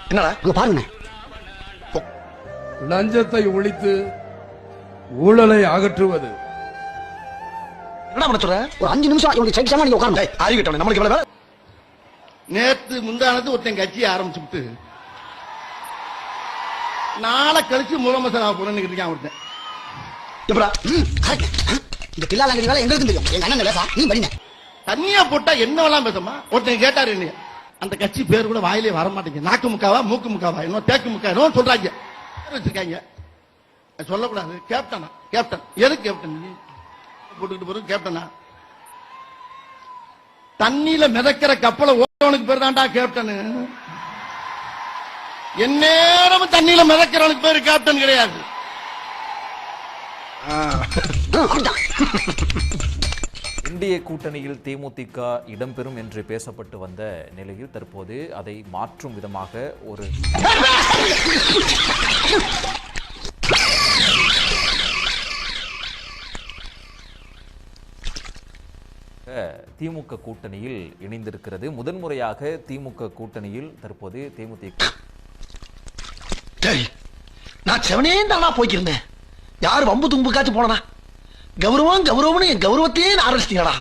என்னடா இங்க பாருங்க. லஞ்சத்தை ஒழித்து ஊழலை அகற்றுவது. என்ன பண்ண சொல்ற? ஒரு 5 நிமிஷம் இவனுக்கு சைக்கிள் நீங்க உட்காரணும். அறிவிட்டவனே நம்மளுக்கு இவ்வளவு வேலை. நேத்து முந்தானது ஒருத்தன் கட்சியை ஆரம்பிச்சுட்டு நாளை கழிச்சு முதலமைச்சர் போறேன்னு இருக்கான் ஒருத்தன். எப்படா இந்த பிள்ளாலங்கடி வேலை எங்களுக்கு தெரியும். எங்க அண்ணன் பேசா நீ பண்ணீங்க. தனியா போட்டா என்ன வேலாம் பேசமா? ஒருத்தன் கேட்டாரு என்ன அந்த கட்சி பேர் கூட வாயிலே வர மாட்டேங்குது. நாக்கு முக்காவா மூக்கு முக்காவா இன்னும் தேக்கு முக்கா இன்னும் சொல்றாங்க வச்சிருக்காங்க. சொல்லக்கூடாது. கேப்டனா கேப்டன் எதுக்கு கேப்டன் போட்டுக்கிட்டு போறது கேப்டனா? தண்ணியில மிதக்கிற கப்பலை ஓட்டவனுக்கு பேர் தான்டா கேப்டன். எந்நேரம் தண்ணியில மிதக்கிறவனுக்கு பேரு கேப்டன் கிடையாது. இந்திய கூட்டணியில் தேமுதிக இடம்பெறும் என்று பேசப்பட்டு வந்த நிலையில் தற்போது அதை மாற்றும் விதமாக ஒரு திமுக கூட்டணியில் இணைந்திருக்கிறது. முதன்முறையாக திமுக கூட்டணியில் தற்போது தேமுதிக. நான் செவனே தானா போய்க்கிருந்தேன். யாரு வம்பு தும்புக்காச்சும் போனா கௌரவம் கௌரவம்னு என் கௌரவத்தையே ஆரம்பிச்சிட்டீங்களா?